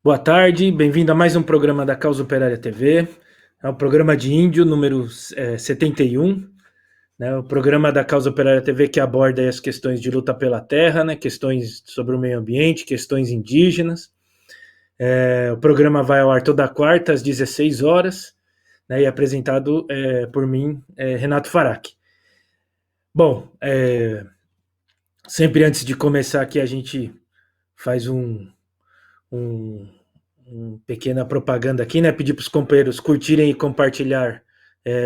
Boa tarde, bem-vindo a mais um programa da Causa Operária TV. É o programa de Índio número 71, né? O programa da Causa Operária TV que aborda as questões de luta pela terra, né? Questões sobre o meio ambiente, questões indígenas. O programa vai ao ar toda quarta às 16 horas, né? E é apresentado por mim, Renato Farac. Bom, sempre antes de começar aqui a gente faz um pequena propaganda aqui, né? Pedir para os companheiros curtirem e compartilhar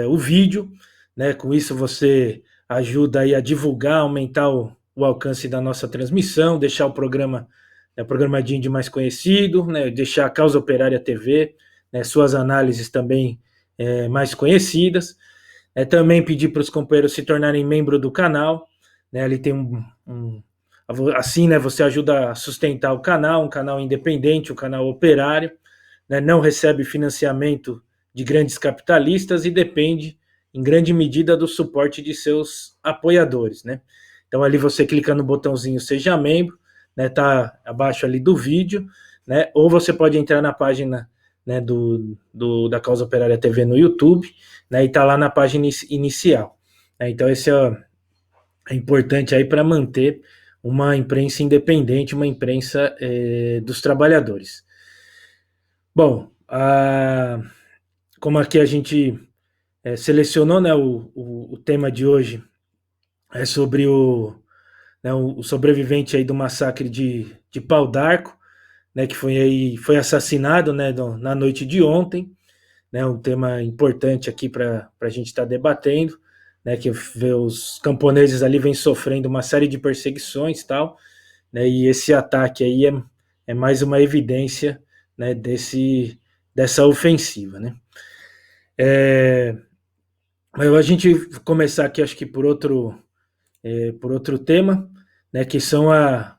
o vídeo, né? Com isso você ajuda aí a divulgar, aumentar o alcance da nossa transmissão, deixar o programa, programa de índio mais conhecido, né? Deixar a Causa Operária TV, né? Suas análises também mais conhecidas. Também pedir para os companheiros se tornarem membro do canal, né? Ali tem assim, né, você ajuda a sustentar o canal, um canal independente, um canal operário, né, não recebe financiamento de grandes capitalistas e depende, em grande medida, do suporte de seus apoiadores, né? Então, ali você clica no botãozinho Seja Membro, né, tá abaixo ali do vídeo, né, ou você pode entrar na página, né, da Causa Operária TV no YouTube, né, e tá lá na página inicial. Então, esse é importante aí para manter uma imprensa independente, uma imprensa dos trabalhadores. Bom, como aqui a gente selecionou, né, o tema de hoje é sobre o sobrevivente aí do massacre de Pau d'Arco, né, que foi assassinado, né, na noite de ontem, né, um tema importante aqui para a gente estar debatendo, né, que os camponeses ali vêm sofrendo uma série de perseguições e tal, né, e esse ataque aí é mais uma evidência, né, dessa ofensiva, né. Mas a gente começar aqui, acho que por outro tema, né, que são a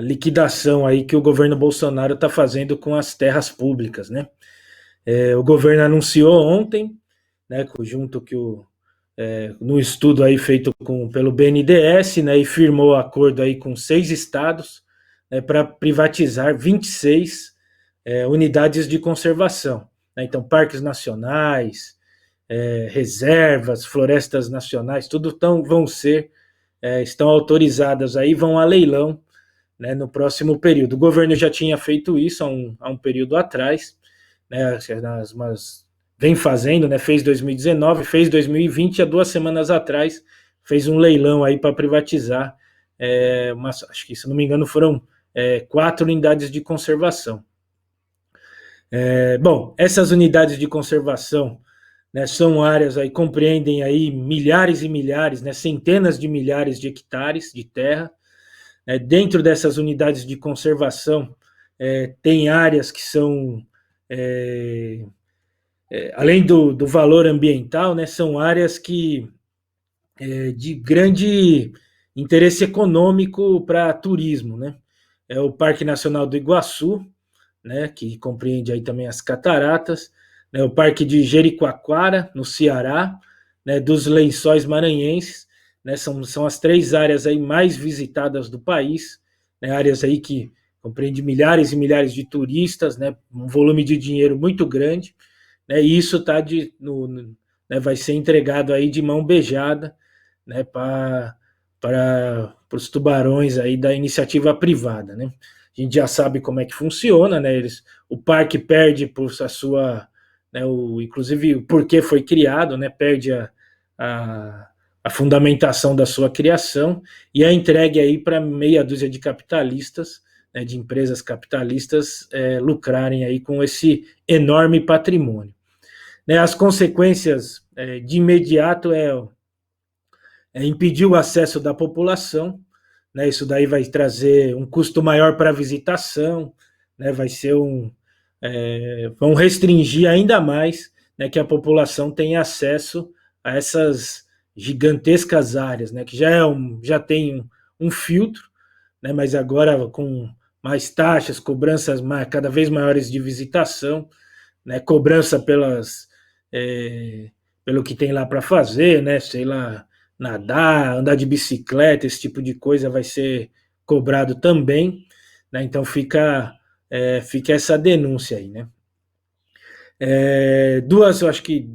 liquidação aí que o governo Bolsonaro está fazendo com as terras públicas, né. O governo anunciou ontem, né, junto que no estudo aí feito pelo BNDES, né, e firmou acordo aí com 6 estados, né, para privatizar 26 unidades de conservação, né, então parques nacionais, reservas, florestas nacionais, tudo estão autorizadas aí, vão a leilão, né, no próximo período. O governo já tinha feito isso há um período atrás, né, vem fazendo, né, fez 2019, fez 2020, há 2 semanas atrás, fez um leilão aí para privatizar, acho que, se não me engano, foram 4 unidades de conservação. Bom, essas unidades de conservação, né, são áreas aí, compreendem aí milhares e milhares, né, centenas de milhares de hectares de terra. Dentro dessas unidades de conservação, tem áreas que são, além do valor ambiental, né, são áreas de grande interesse econômico para turismo, né? É o Parque Nacional do Iguaçu, né, que compreende aí também as cataratas, né, o Parque de Jericoacoara, no Ceará, né, dos Lençóis Maranhenses, né, são as 3 áreas aí mais visitadas do país, né, áreas aí que compreende milhares e milhares de turistas, né, um volume de dinheiro muito grande, né, e isso né, vai ser entregado aí de mão beijada, né, para os tubarões aí da iniciativa privada, né? A gente já sabe como é que funciona, né? O parque perde por a sua, né, inclusive o porquê foi criado, né? Perde a, a fundamentação da sua criação e é entregue aí para meia dúzia de capitalistas, né, de empresas capitalistas lucrarem aí com esse enorme patrimônio. Né, as consequências de imediato impedir o acesso da população, né, isso daí vai trazer um custo maior para a visitação, né, vão restringir ainda mais, né, que a população tenha acesso a essas gigantescas áreas, né, que já tem um filtro, né, mas agora com mais taxas, cobranças cada vez maiores de visitação, né, cobrança pelo que tem lá para fazer, né, sei lá, nadar, andar de bicicleta, esse tipo de coisa vai ser cobrado também, né, então fica fica essa denúncia aí, né? Duas, eu acho que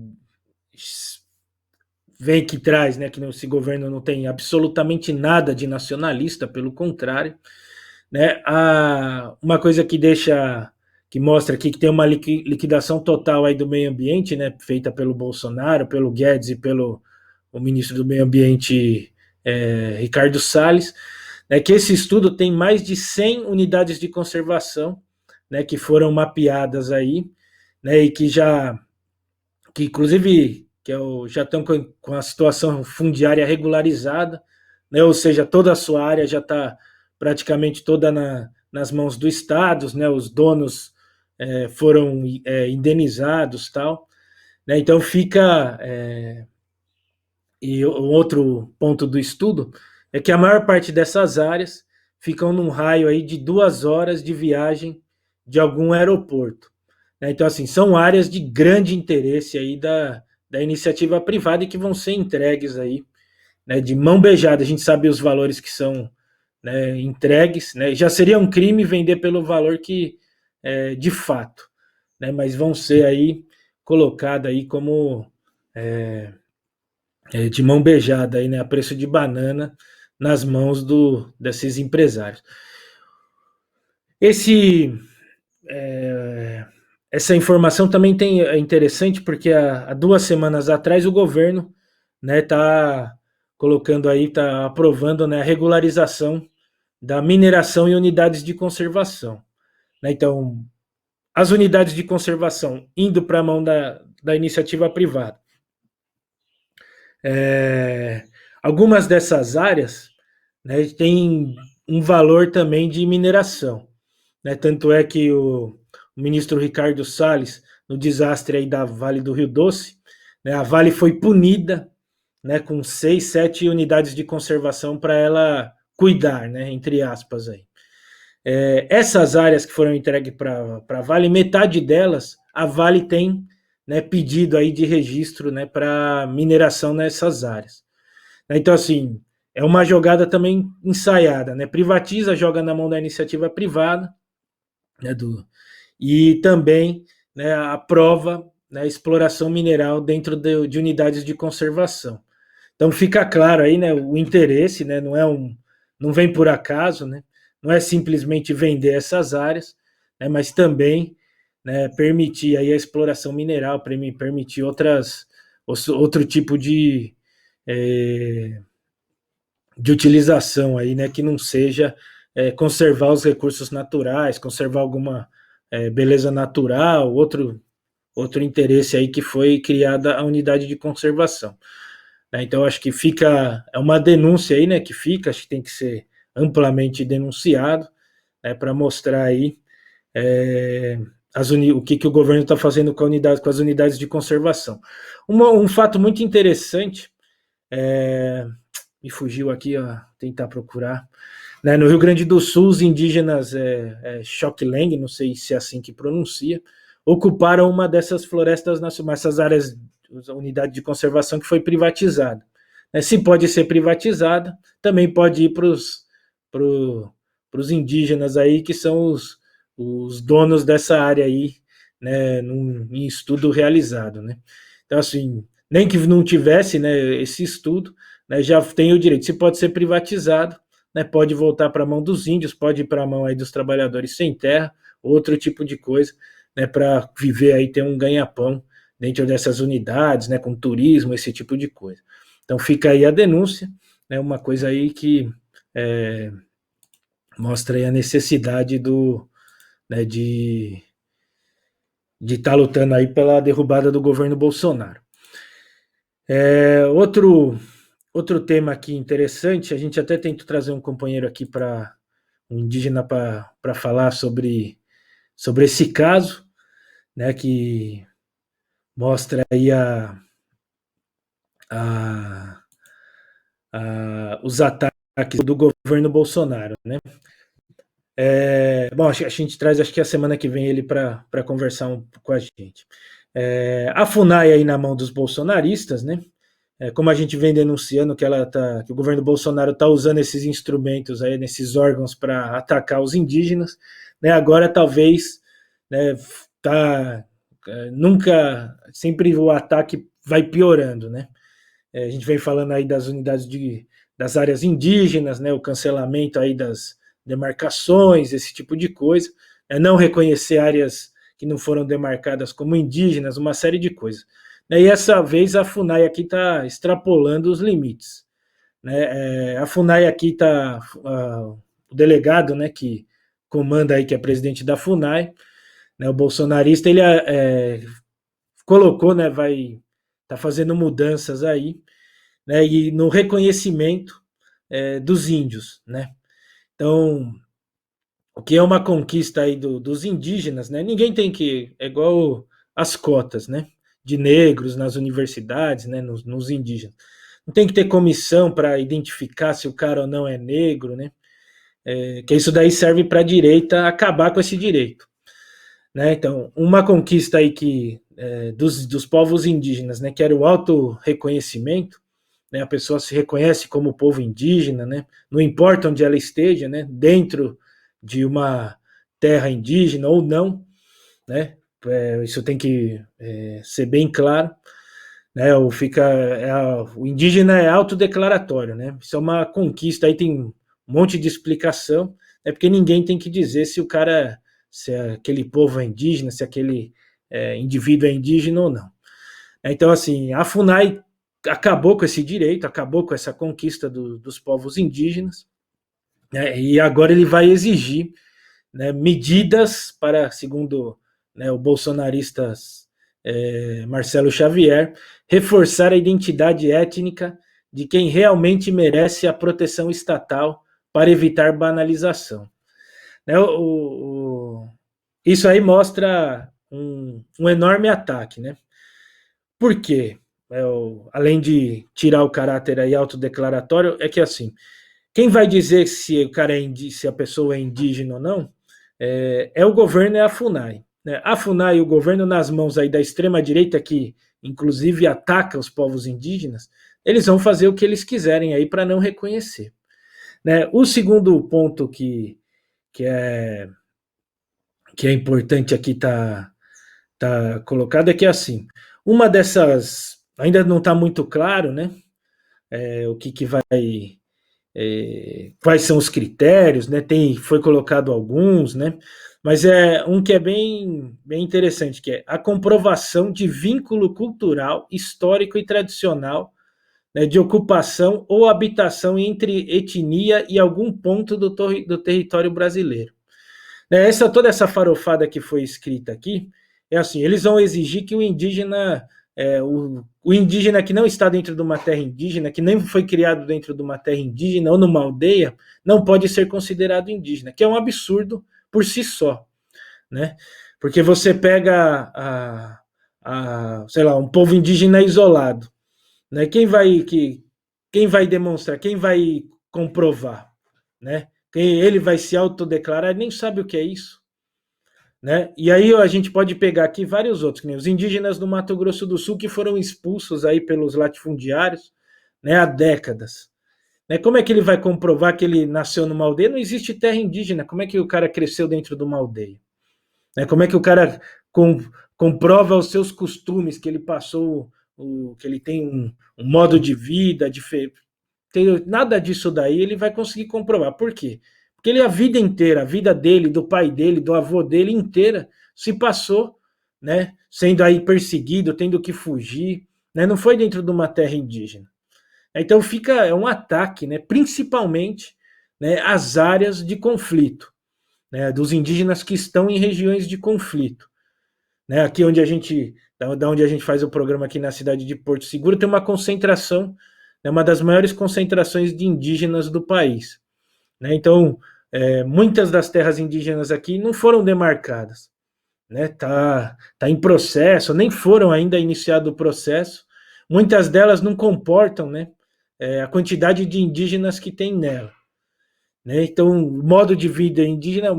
vem que traz, né, que esse governo não tem absolutamente nada de nacionalista, pelo contrário, né? Uma coisa que mostra aqui que tem uma liquidação total aí do meio ambiente, né, feita pelo Bolsonaro, pelo Guedes e pelo o ministro do Meio Ambiente, Ricardo Salles, né, que esse estudo tem mais de 100 unidades de conservação, né, que foram mapeadas aí, né, e que inclusive já estão com a situação fundiária regularizada, né, ou seja, toda a sua área já está praticamente toda nas mãos do Estado, né, os donos foram indenizados, tal, né, então fica e o outro ponto do estudo é que a maior parte dessas áreas ficam num raio aí de 2 horas de viagem de algum aeroporto, né? Então, assim, são áreas de grande interesse aí da iniciativa privada e que vão ser entregues aí, né, de mão beijada. A gente sabe os valores que são, né, entregues, né? Já seria um crime vender pelo valor que de fato, né? Mas vão ser aí colocadas aí como de mão beijada aí, né, a preço de banana nas mãos desses empresários. Esse essa informação também é interessante porque há 2 semanas atrás o governo, né, está colocando aí, está aprovando, né, a regularização da mineração em unidades de conservação, né? Então, as unidades de conservação indo para a mão da iniciativa privada. Algumas dessas áreas, né, têm um valor também de mineração, né? Tanto é que o ministro Ricardo Salles, no desastre aí da Vale do Rio Doce, né, a Vale foi punida, né, com 6, 7 unidades de conservação para ela cuidar, né, entre aspas aí. Essas áreas que foram entregues para a Vale, metade delas, a Vale tem, né, pedido aí de registro, né, para mineração nessas áreas. Então, assim, é uma jogada também ensaiada, né? Privatiza, joga na mão da iniciativa privada, né, e também, né, aprova, né, a exploração mineral dentro de unidades de conservação. Então fica claro aí, né, o interesse, né, não vem por acaso, né? Não é simplesmente vender essas áreas, né, mas também, né, permitir aí a exploração mineral, permitir outro tipo de utilização aí, né, que não seja conservar os recursos naturais, conservar alguma beleza natural, outro interesse aí que foi criada a unidade de conservação, né? Então acho que é uma denúncia aí, né, que acho que tem que ser amplamente denunciado, né, para mostrar aí o que o governo está fazendo com as unidades de conservação. Um fato muito interessante, me fugiu aqui, ó, tentar procurar, né, no Rio Grande do Sul, os indígenas Xokleng, não sei se é assim que pronuncia, ocuparam uma dessas florestas nacionais, essas áreas, unidade de conservação que foi privatizada. Se pode ser privatizada, também pode ir para os indígenas aí, que são os donos dessa área aí, né, em estudo realizado, né? Então, assim, nem que não tivesse, né, esse estudo, né, já tem o direito. Se pode ser privatizado, né, pode voltar para a mão dos índios, pode ir para a mão aí dos trabalhadores sem terra, outro tipo de coisa, né, para viver aí, ter um ganha-pão dentro dessas unidades, né, com turismo, esse tipo de coisa. Então fica aí a denúncia, né, uma coisa aí que mostra aí a necessidade né, de estar lutando aí pela derrubada do governo Bolsonaro. Outro tema aqui interessante, a gente até tenta trazer um companheiro aqui um indígena para falar sobre esse caso, né, que mostra aí os ataques do governo Bolsonaro, né? Bom, a gente traz, acho que a semana que vem ele para conversar com a gente. A FUNAI aí na mão dos bolsonaristas, né? como a gente vem denunciando que que o governo Bolsonaro está usando esses instrumentos aí, nesses órgãos para atacar os indígenas, né? Agora talvez, né, tá, nunca, sempre o ataque vai piorando, né? A gente vem falando aí das unidades das áreas indígenas, né? O cancelamento aí das demarcações, esse tipo de coisa, não reconhecer áreas que não foram demarcadas como indígenas, uma série de coisas. E essa vez a FUNAI aqui está extrapolando os limites. Né? A FUNAI aqui está, o delegado, né, que comanda aí, que é presidente da FUNAI, né, o bolsonarista, ele colocou, né, vai tá fazendo mudanças aí, né, e no reconhecimento dos índios, né? Então, o que é uma conquista aí dos indígenas, né? Ninguém tem que, é igual as cotas, né? De negros nas universidades, né? Nos indígenas. Não tem que ter comissão para identificar se o cara ou não é negro, né? Que isso daí serve para a direita acabar com esse direito, né? Então, uma conquista aí que dos povos indígenas, né? Que era o auto-reconhecimento, né? A pessoa se reconhece como povo indígena, né? Não importa onde ela esteja, né? Dentro de uma terra indígena ou não, né? Isso tem que ser bem claro, né? O indígena é autodeclaratório, né? Isso é uma conquista, aí tem um monte de explicação, é porque ninguém tem que dizer se o cara, se aquele povo é indígena, se aquele indivíduo é indígena ou não. Então, assim, a FUNAI acabou com esse direito, acabou com essa conquista dos povos indígenas, né? E agora ele vai exigir, né, medidas para, segundo, né, o bolsonarista Marcelo Xavier, reforçar a identidade étnica de quem realmente merece a proteção estatal para evitar banalização. Né, isso aí mostra um enorme ataque, né? Por quê? Além de tirar o caráter aí autodeclaratório, é que assim, quem vai dizer se o cara se a pessoa é indígena ou não o governo, é a FUNAI. Né? A FUNAI e o governo, nas mãos aí da extrema-direita, que inclusive ataca os povos indígenas, eles vão fazer o que eles quiserem aí para não reconhecer. Né? O segundo ponto que, é, que é importante aqui tá colocado é que, assim, uma dessas, ainda não está muito claro, né, o que vai, quais são os critérios, né, foi colocado alguns, né, mas é um que é bem interessante, que é a comprovação de vínculo cultural, histórico e tradicional, né, de ocupação ou habitação entre etnia e algum ponto do território brasileiro. Toda essa farofada que foi escrita aqui, é assim, eles vão exigir que o indígena, o indígena que não está dentro de uma terra indígena, que nem foi criado dentro de uma terra indígena ou numa aldeia, não pode ser considerado indígena, que é um absurdo por si só, né? Porque você pega sei lá, um povo indígena isolado, né? Quem vai demonstrar, quem vai comprovar, né? Ele vai se autodeclarar, nem sabe o que é isso, né? E aí a gente pode pegar aqui vários outros, que nem os indígenas do Mato Grosso do Sul que foram expulsos aí pelos latifundiários, né, há décadas. Né? Como é que ele vai comprovar que ele nasceu numa aldeia? Não existe terra indígena. Como é que o cara cresceu dentro de uma aldeia? Né? Como é que o cara comprova os seus costumes, que ele passou, que ele tem um modo de vida diferente? Nada disso daí ele vai conseguir comprovar. Por quê? Porque ele a vida inteira, a vida dele, do pai dele, do avô dele inteira, se passou, né, sendo aí perseguido, tendo que fugir, né, não foi dentro de uma terra indígena. Então é um ataque, né, principalmente, né, às áreas de conflito, né, dos indígenas que estão em regiões de conflito. Né, aqui da onde a gente faz o programa aqui na cidade de Porto Seguro, tem uma concentração, né, uma das maiores concentrações de indígenas do país. Né? Então, muitas das terras indígenas aqui não foram demarcadas. Né? Tá em processo, nem foram ainda iniciado o processo. Muitas delas não comportam, né, a quantidade de indígenas que tem nela. Né? Então, o modo de vida indígena,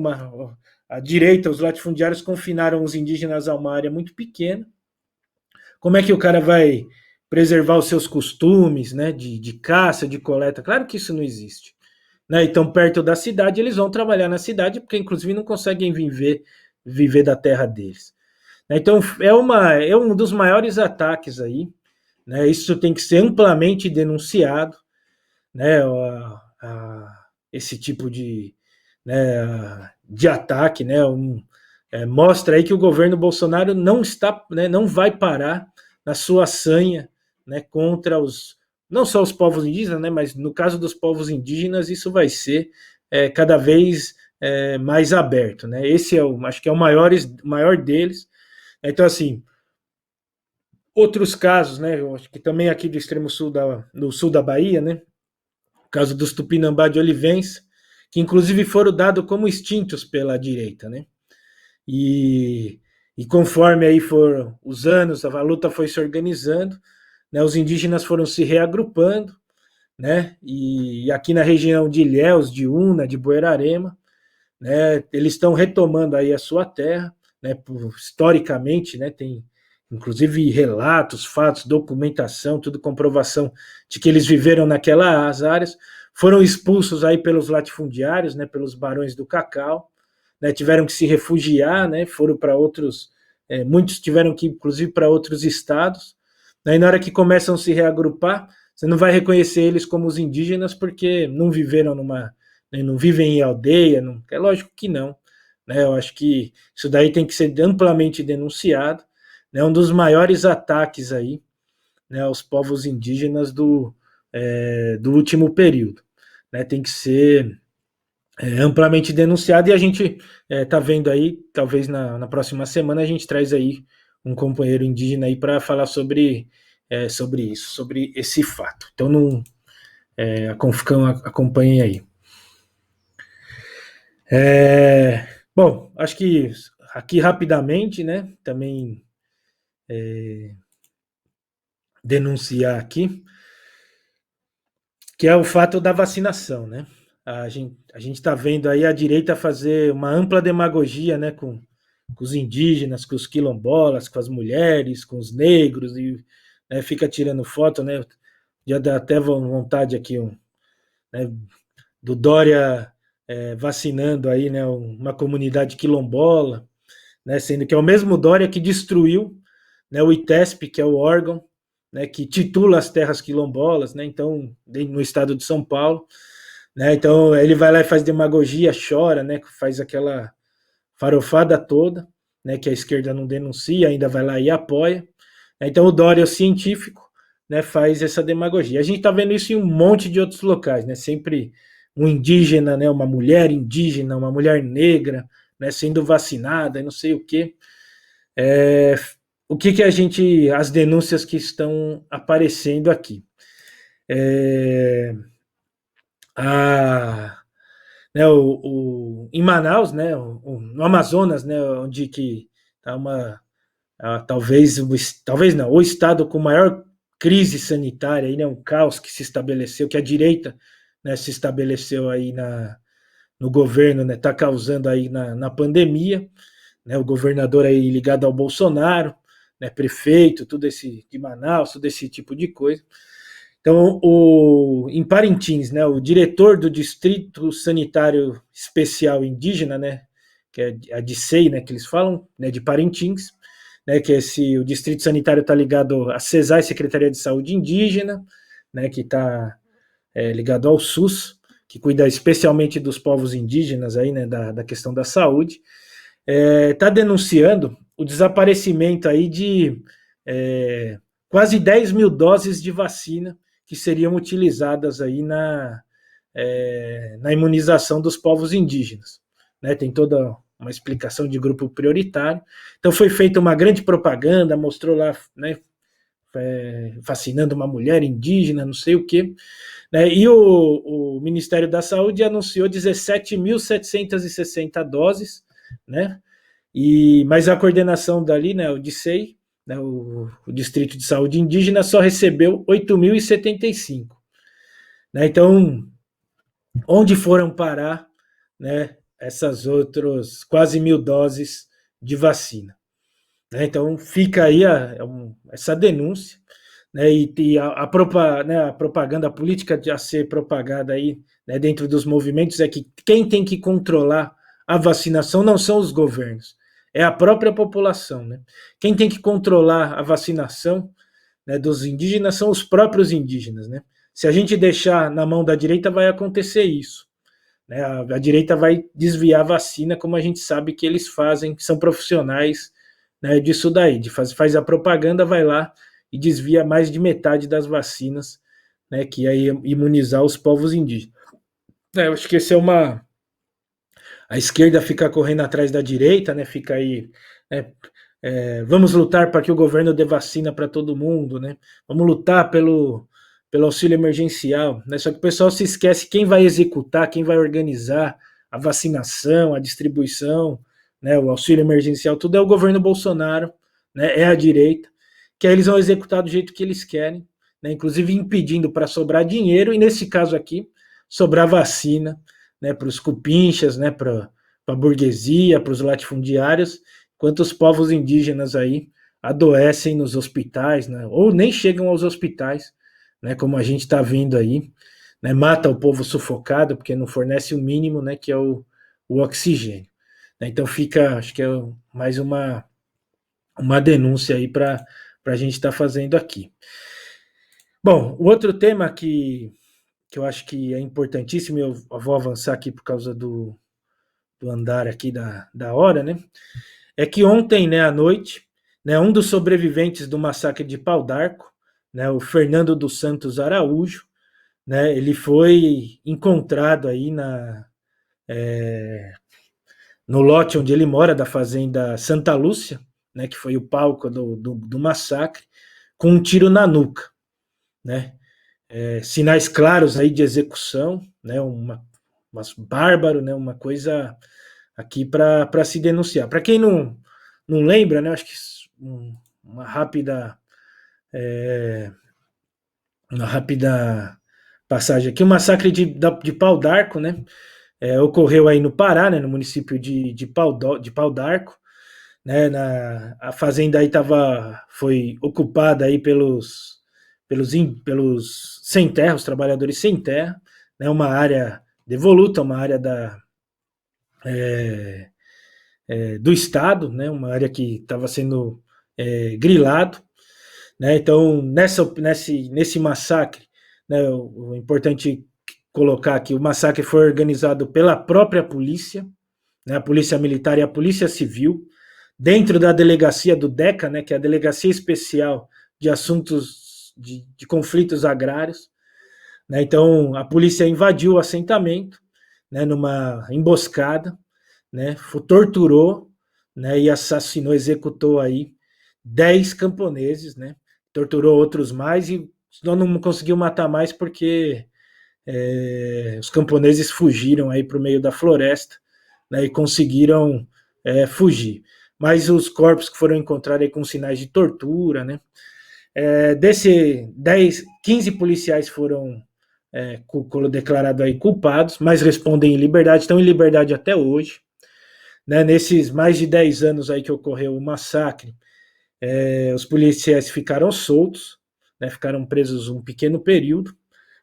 a direita, os latifundiários confinaram os indígenas a uma área muito pequena. Como é que o cara vai preservar os seus costumes, né, de caça, de coleta. Claro que isso não existe. Né? Então, perto da cidade, eles vão trabalhar na cidade, porque inclusive não conseguem viver da terra deles. Então, é um dos maiores ataques aí. Né? Isso tem que ser amplamente denunciado, né? Esse tipo de ataque, né? Mostra aí que o governo Bolsonaro não está, né, não vai parar na sua sanha, né, contra não só os povos indígenas, né, mas no caso dos povos indígenas isso vai ser cada vez mais aberto, né? Esse acho que é o maior deles. Então assim, outros casos, né? Eu acho que também aqui do extremo sul no sul da Bahia, né? O caso dos Tupinambá de Olivença, que inclusive foram dados como extintos pela direita, né? E, e conforme aí foram os anos, a luta foi se organizando, né? Os indígenas foram se reagrupando, né? E aqui na região de Ilhéus, de Una, de Buerarema, né? Eles estão retomando aí a sua terra, né? Historicamente, né? Tem inclusive relatos, fatos, documentação, tudo comprovação de que eles viveram naquelas áreas, foram expulsos aí pelos latifundiários, né? Pelos barões do cacau, né? Tiveram que se refugiar, né? Foram para outros, muitos tiveram que ir, inclusive, para outros estados. Né? E na hora que começam a se reagrupar, você não vai reconhecer eles como os indígenas porque não viveram não vivem em aldeia, não, é lógico que não. Né? Eu acho que isso daí tem que ser amplamente denunciado. É um dos maiores ataques aí, né, aos povos indígenas do último período. Né? Tem que ser amplamente denunciado e a gente está vendo aí, talvez na próxima semana a gente traz aí um companheiro indígena aí para falar sobre isso, sobre esse fato. Então não acompanhem aí. Bom, acho que aqui rapidamente, né? Também denunciar aqui que é o fato da vacinação, né? A gente está vendo aí a direita fazer uma ampla demagogia, né, com os indígenas, com os quilombolas, com as mulheres, com os negros, e né, fica tirando foto, né? Já dá até vontade aqui né, do Dória vacinando aí, né, uma comunidade quilombola, né, sendo que é o mesmo Dória que destruiu, né, o ITESP, que é o órgão, né, que titula as terras quilombolas, né, então, no estado de São Paulo. Né, então, ele vai lá e faz demagogia, chora, né, faz aquela farofada toda, né, que a esquerda não denuncia, ainda vai lá e apoia. Então, o Dória, o científico, né, faz essa demagogia. A gente está vendo isso em um monte de outros locais, né, sempre um indígena, né, uma mulher indígena, uma mulher negra, né, sendo vacinada, e não sei o quê. O que as denúncias que estão aparecendo aqui? A, né, em Manaus, né, no Amazonas, né, onde que tá talvez não, o estado com maior crise sanitária, aí, né, um caos que se estabeleceu, que a direita, né, se estabeleceu aí no governo, né, está causando aí na pandemia, né, o governador aí ligado ao Bolsonaro, né, prefeito, tudo esse de Manaus, tudo esse tipo de coisa. Então, em Parintins, né, o diretor do Distrito Sanitário Especial Indígena, né, que é a DICEI, né, que eles falam, né, de Parintins, né, que o Distrito Sanitário está ligado à CESAI, Secretaria de Saúde Indígena, né, que está ligado ao SUS, que cuida especialmente dos povos indígenas aí, né, da questão da saúde, está denunciando o desaparecimento aí de quase 10 mil doses de vacina que seriam utilizadas aí na imunização dos povos indígenas. Né? Tem toda uma explicação de grupo prioritário. Então foi feita uma grande propaganda, mostrou lá, né, vacinando uma mulher indígena, não sei o quê. Né? E o Ministério da Saúde anunciou 17.760 doses, né? Mas a coordenação dali, né, o DICEI, né, o Distrito de Saúde Indígena, só recebeu 8.075. Né? Então, onde foram parar, né, essas outras quase 1.000 doses de vacina? Né? Então, fica aí essa denúncia. né, e né, a propaganda política a ser propagada aí, né, dentro dos movimentos é que quem tem que controlar a vacinação não são os governos, é a própria população. Né? Quem tem que controlar a vacinação, né, dos indígenas são os próprios indígenas. Né? Se a gente deixar na mão da direita, vai acontecer isso. Né? A direita vai desviar a vacina, como a gente sabe que eles fazem, que são profissionais, né, disso daí, faz a propaganda, vai lá e desvia mais de metade das vacinas, né, que ia imunizar os povos indígenas. Eu acho que esse é uma... A esquerda fica correndo atrás da direita, né, fica aí... Né, vamos lutar para que o governo dê vacina para todo mundo, né? Vamos lutar pelo auxílio emergencial, né? Só que o pessoal se esquece quem vai executar, quem vai organizar a vacinação, a distribuição, né? O auxílio emergencial, tudo é o governo Bolsonaro, né? É a direita, que aí eles vão executar do jeito que eles querem, né? Inclusive impedindo para sobrar dinheiro e nesse caso aqui sobrar vacina, né? Para os cupinchas, né? Para a burguesia, para os latifundiários, enquanto os povos indígenas aí adoecem nos hospitais, né? Ou nem chegam aos hospitais, né? Como a gente está vendo aí, né? Mata o povo sufocado porque não fornece o mínimo, né? Que é o oxigênio. Então fica, acho que é mais uma denúncia aí para a gente estar fazendo aqui. Bom, o outro tema que eu acho que é importantíssimo, eu vou avançar aqui por causa do andar aqui da hora, né? É que ontem, né, à noite, né, um dos sobreviventes do massacre de Pau d'Arco, né, o Fernando dos Santos Araújo, né, ele foi encontrado aí no lote onde ele mora, da fazenda Santa Lúcia, né, que foi o palco do massacre, com um tiro na nuca. Né? Sinais claros aí de execução, né, mas bárbaro, né, uma coisa aqui para se denunciar. Para quem não lembra, né, acho que uma rápida passagem aqui, o massacre de Pau d'Arco, né, ocorreu aí no Pará, né, no município de Pau d'Arco, né, a fazenda aí foi ocupada aí pelos sem terra, os trabalhadores sem terra, né, uma área devoluta, uma área do Estado, né, uma área que estava sendo grilado. Né, então, nesse massacre, né, o importante colocar aqui, o massacre foi organizado pela própria polícia, né, a polícia militar e a polícia civil, dentro da delegacia do DECA, né, que é a Delegacia Especial de Assuntos de Conflitos Agrários. Né, então, a polícia invadiu o assentamento, né, numa emboscada, né, torturou, né, e assassinou, executou aí 10 camponeses, né, torturou outros mais e não conseguiu matar mais porque os camponeses fugiram aí para o meio da floresta, né, e conseguiram fugir. Mas os corpos que foram encontrados aí com sinais de tortura, né, desse 15 policiais foram declarados aí culpados, mas respondem em liberdade, estão em liberdade até hoje. Né, nesses mais de 10 anos aí que ocorreu o massacre, os policiais ficaram soltos, né, ficaram presos um pequeno período,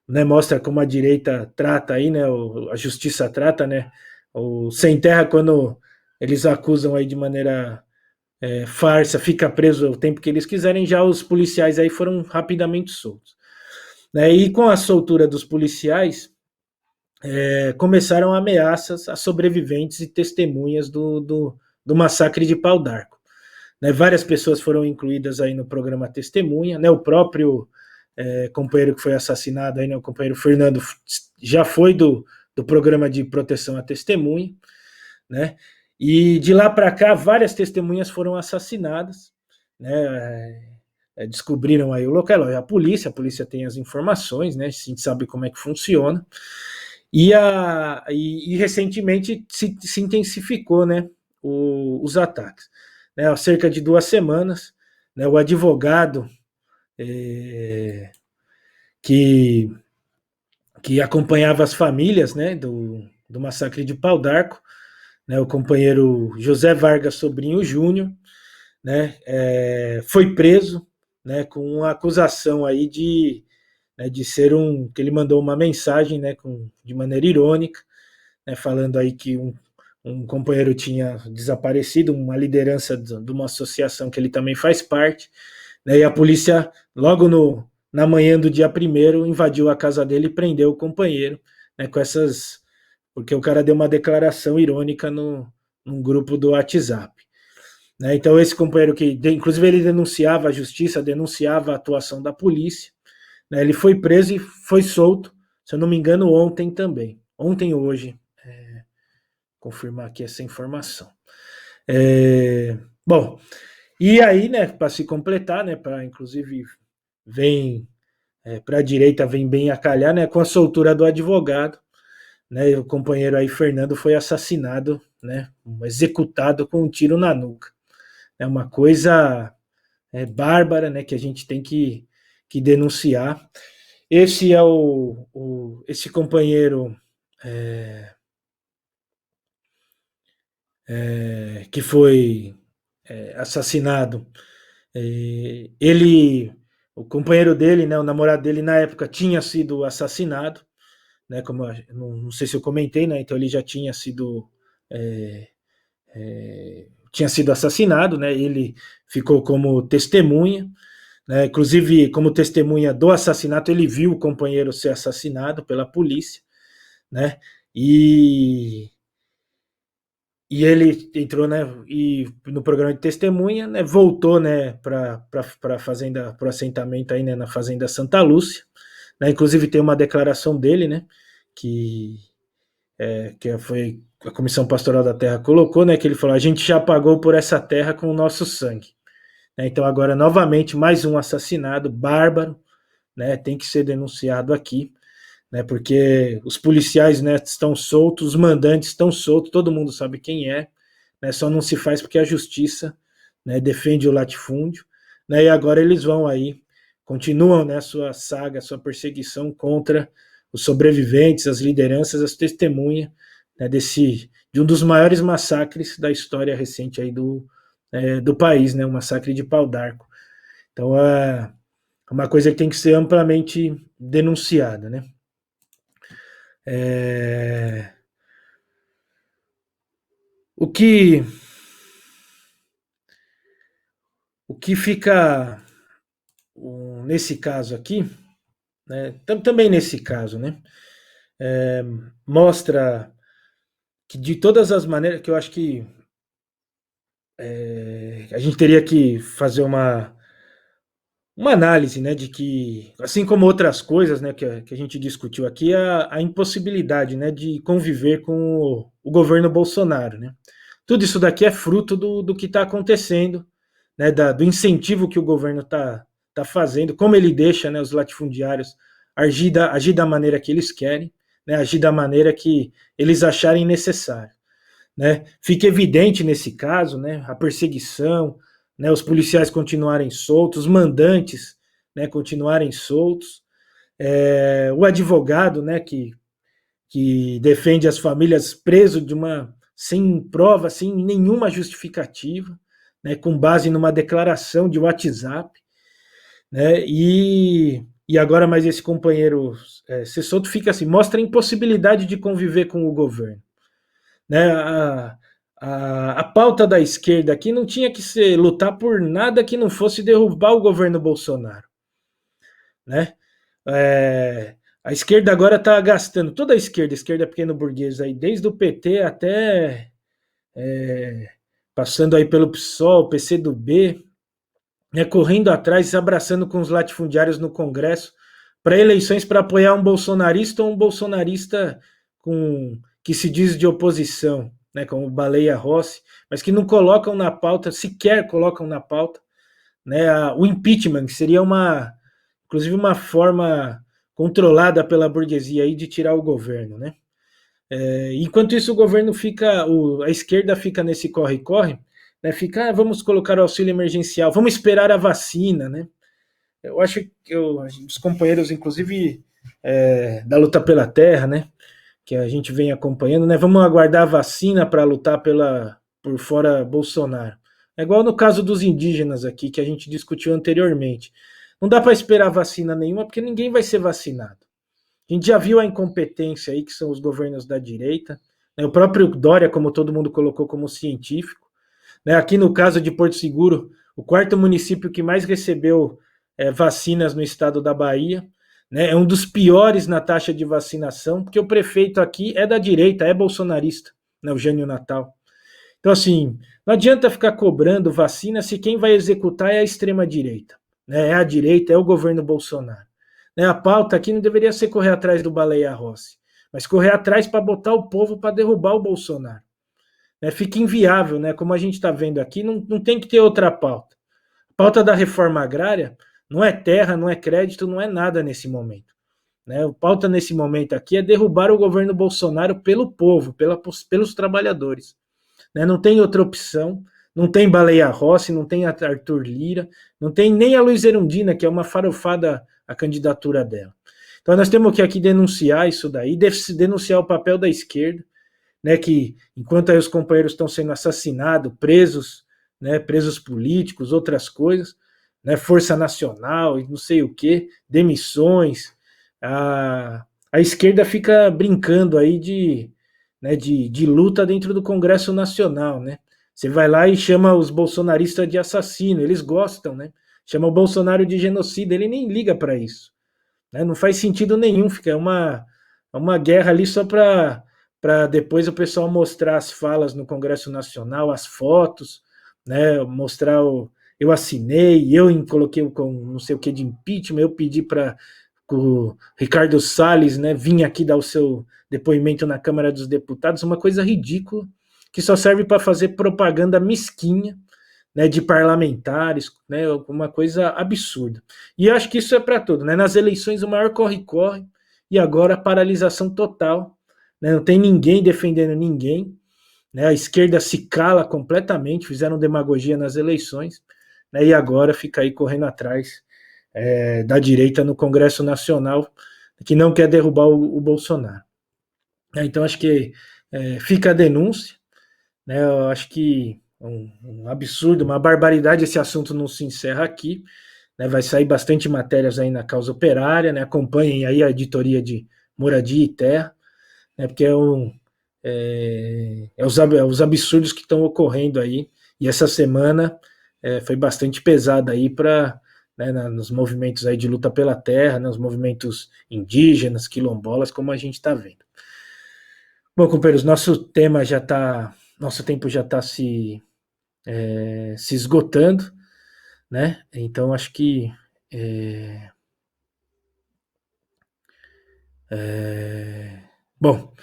né, mostra como a direita trata aí, né, a justiça trata, né, o sem terra, quando eles acusam aí de maneira farsa, fica preso o tempo que eles quiserem, já os policiais aí foram rapidamente soltos. Né, e com a soltura dos policiais, começaram ameaças a sobreviventes e testemunhas do massacre de Pau d'Arco. Né, várias pessoas foram incluídas aí no programa Testemunha, né, o próprio companheiro que foi assassinado, aí, né, o companheiro Fernando, já foi do programa de proteção à testemunha, né, e de lá para cá várias testemunhas foram assassinadas, né, descobriram aí o local, a polícia tem as informações, né, a gente sabe como é que funciona, e recentemente se intensificou, né, os ataques. Né, há cerca de 2 semanas, né, o advogado que acompanhava as famílias, né, do massacre de Pau d'Arco, né, o companheiro José Vargas Sobrinho Júnior, né, foi preso, né, com uma acusação aí de ser que ele mandou uma mensagem, né, de maneira irônica, né, falando aí que um companheiro tinha desaparecido, uma liderança de uma associação que ele também faz parte, né, e a polícia, logo na manhã do dia 1º, invadiu a casa dele e prendeu o companheiro, né, porque o cara deu uma declaração irônica num grupo do WhatsApp. Né, então esse companheiro inclusive ele denunciava a justiça, denunciava a atuação da polícia, né, ele foi preso e foi solto, se eu não me engano, ontem também. Ontem ou hoje, confirmar aqui essa informação. Bom, e aí, né, para se completar, né, para inclusive vem para a direita vem bem a calhar, né, com a soltura do advogado, né, o companheiro aí Fernando foi assassinado, né, executado com um tiro na nuca. É uma coisa bárbara, né, que a gente tem que denunciar. Esse é esse companheiro que foi assassinado. O companheiro dele, né, o namorado dele na época tinha sido assassinado, né, como não sei se eu comentei, né, então ele já tinha sido assassinado, né, ele ficou como testemunha, né, inclusive como testemunha do assassinato ele viu o companheiro ser assassinado pela polícia, né, e ele entrou, né, e no programa de testemunha, né, voltou, né, para a fazenda, para o assentamento aí, né, na fazenda Santa Lúcia, né, inclusive tem uma declaração dele, né, que foi a Comissão Pastoral da Terra colocou, né, que ele falou: a gente já pagou por essa terra com o nosso sangue, né, então agora novamente mais um assassinato bárbaro, né, tem que ser denunciado aqui, né, porque os policiais, né, estão soltos, os mandantes estão soltos, todo mundo sabe quem é, né, só não se faz porque a justiça, né, defende o latifúndio, né, e agora eles vão aí, continuam, né, sua saga, sua perseguição contra os sobreviventes, as lideranças, as testemunhas, né, de um dos maiores massacres da história recente aí do país, né, o massacre de Pau d'Arco. Então é uma coisa que tem que ser amplamente denunciada, né. O que fica nesse caso aqui, né, também nesse caso, né, mostra que de todas as maneiras que eu acho que a gente teria que fazer uma análise, né, de que, assim como outras coisas, né, que a gente discutiu aqui, a impossibilidade, né, de conviver com o governo Bolsonaro, né. Tudo isso daqui é fruto do que está acontecendo, né, do incentivo que o governo tá fazendo, como ele deixa, né, os latifundiários agir da maneira que eles querem, né, agir da maneira que eles acharem necessário. Né. Fica evidente nesse caso, né, a perseguição, né, os policiais continuarem soltos, os mandantes, né, continuarem soltos, o advogado, né, que defende as famílias preso sem prova, sem nenhuma justificativa, né, com base numa declaração de WhatsApp, né, e agora mais esse companheiro ser solto fica assim, mostra a impossibilidade de conviver com o governo, né, a pauta da esquerda aqui não tinha que ser lutar por nada que não fosse derrubar o governo Bolsonaro, né, a esquerda agora está gastando, toda a esquerda pequeno burguesa, aí, desde o PT até passando aí pelo PSOL, PCdoB, né, correndo atrás, se abraçando com os latifundiários no Congresso, para eleições para apoiar um bolsonarista ou um bolsonarista que se diz de oposição, né, como Baleia Rossi, mas que não colocam na pauta, sequer colocam na pauta, né, o impeachment, que seria inclusive uma forma controlada pela burguesia aí de tirar o governo, né? Enquanto isso o governo a esquerda fica nesse corre-corre, né, fica, vamos colocar o auxílio emergencial, vamos esperar a vacina, né? Eu acho que os companheiros, inclusive da luta pela terra, né, que a gente vem acompanhando, né, vamos aguardar a vacina para lutar por fora Bolsonaro. É igual no caso dos indígenas aqui, que a gente discutiu anteriormente. Não dá para esperar vacina nenhuma, porque ninguém vai ser vacinado. A gente já viu a incompetência aí, que são os governos da direita, né? O próprio Dória, como todo mundo colocou como científico, né? Aqui no caso de Porto Seguro, o quarto município que mais recebeu vacinas no estado da Bahia, né? É um dos piores na taxa de vacinação, porque o prefeito aqui é da direita, é bolsonarista, né? O Jânio Natal. Então, assim, não adianta ficar cobrando vacina se quem vai executar é a extrema-direita, né? É a direita, é o governo Bolsonaro. Né? A pauta aqui não deveria ser correr atrás do Baleia Rossi, mas correr atrás para botar o povo para derrubar o Bolsonaro. Né? Fica inviável, né? Como a gente está vendo aqui, não tem que ter outra pauta. A pauta da reforma agrária não é terra, não é crédito, não é nada nesse momento. Né? O pauta nesse momento aqui é derrubar o governo Bolsonaro pelo povo, pelos trabalhadores. Né? Não tem outra opção, não tem Baleia Rossi, não tem Arthur Lira, não tem nem a Luiz Erundina, que é uma farofada a candidatura dela. Então nós temos que aqui denunciar isso daí, denunciar o papel da esquerda, né, que enquanto aí os companheiros estão sendo assassinados, presos, né, presos políticos, outras coisas, né, Força Nacional e não sei o que, demissões, a esquerda fica brincando aí de luta dentro do Congresso Nacional, né? Você vai lá e chama os bolsonaristas de assassino, eles gostam, né? Chama o Bolsonaro de genocida, ele nem liga para isso. Né? Não faz sentido nenhum, fica uma guerra ali só para depois o pessoal mostrar as falas no Congresso Nacional, as fotos, né? Mostrar eu assinei, eu coloquei com não sei o que de impeachment, eu pedi para o Ricardo Salles, né, vir aqui dar o seu depoimento na Câmara dos Deputados, uma coisa ridícula, que só serve para fazer propaganda mesquinha, né, de parlamentares, né, uma coisa absurda. E eu acho que isso é para tudo. Né? Nas eleições, o maior corre-corre, e agora a paralisação total. Né? Não tem ninguém defendendo ninguém. Né? A esquerda se cala completamente, fizeram demagogia nas eleições, né? E agora fica aí correndo atrás da direita no Congresso Nacional, que não quer derrubar o Bolsonaro. Então, acho que fica a denúncia, né? Eu acho que um absurdo, uma barbaridade, esse assunto não se encerra aqui, né? Vai sair bastante matérias aí na causa operária, né? Acompanhem aí a editoria de Moradia e Terra, né? Porque os absurdos que estão ocorrendo aí, e essa semana foi bastante pesada aí para, né, nos movimentos aí de luta pela terra, nos movimentos indígenas, quilombolas, como a gente está vendo. Bom, companheiros, nosso tempo já está se esgotando, né? Então acho que bom,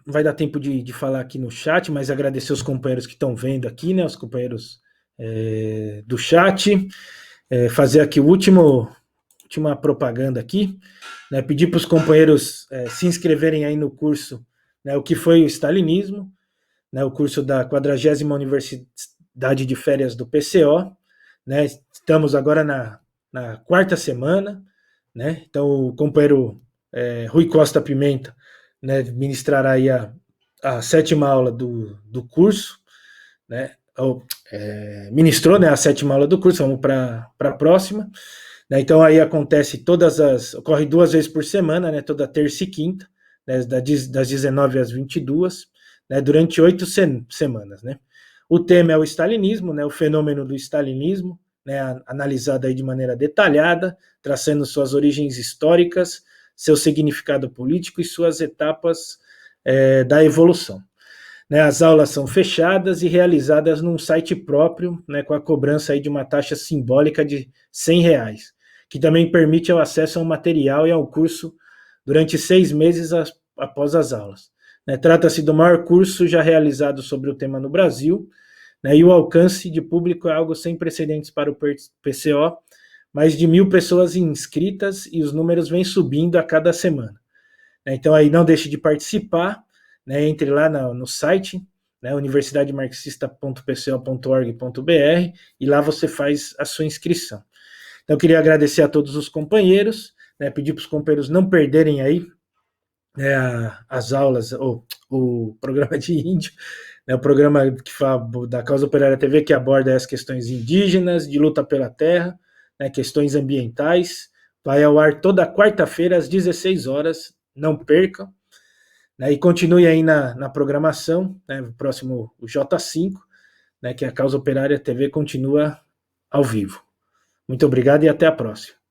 vai dar tempo de falar aqui no chat, mas agradecer os companheiros que estão vendo aqui, né? Os companheiros do chat, fazer aqui última propaganda aqui, né? Pedir para os companheiros se inscreverem aí no curso, né? O que foi o stalinismo, né? O curso da 40ª Universidade de Férias do PCO, né? Estamos agora na quarta semana, né? Então o companheiro Rui Costa Pimenta, né, ministrará aí a 7ª aula do curso, né? Ministrou, né, a 7ª aula do curso, vamos para a próxima. Né, então aí ocorre 2 vezes por semana, né, toda terça e quinta, né, das 19 às 22, né, durante 8 semanas. Né. O tema é o stalinismo, né, o fenômeno do stalinismo, né, analisado aí de maneira detalhada, traçando suas origens históricas, seu significado político e suas etapas da evolução. Né, as aulas são fechadas e realizadas num site próprio, né, com a cobrança aí de uma taxa simbólica de R$100, que também permite o acesso ao material e ao curso durante 6 meses após as aulas. Né, trata-se do maior curso já realizado sobre o tema no Brasil, né, e o alcance de público é algo sem precedentes para o PCO, mais de 1.000 pessoas inscritas e os números vêm subindo a cada semana. Então aí não deixe de participar, né, entre lá no site, né, universidademarxista.pco.org.br, e lá você faz a sua inscrição. Então eu queria agradecer a todos os companheiros, né, pedir para os companheiros não perderem aí as aulas, ou o programa de índio, né, o programa que fala da Causa Operária TV, que aborda as questões indígenas, de luta pela terra, né, questões ambientais. Vai ao ar toda quarta-feira, às 16 horas. Não percam. Né, e continue aí na programação, né, o próximo, o J5, né, que a Causa Operária TV continua ao vivo. Muito obrigado e até a próxima.